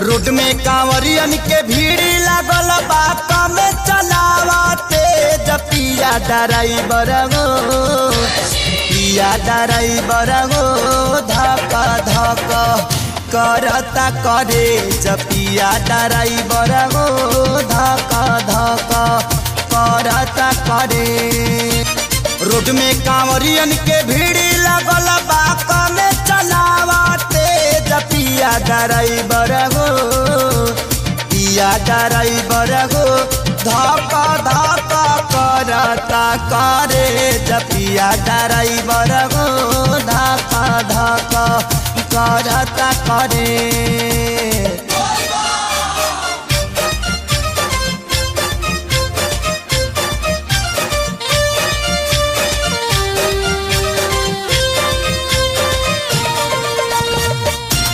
Road में कांवरियन के भीड़ लागल बा कमे चलावते पिया ड्राइवर गो पिया ड्राइवर गो धक धक करता करे पिया ड्राइवर गो धक धक करता करे। रोड में कांवरियन के भीड़ लागल बा कमे चलावते पिया ड्राइवर गो पिया ड्राइवर गो धक धक करता करे पिया ड्राइवर गो धक धक करता करे।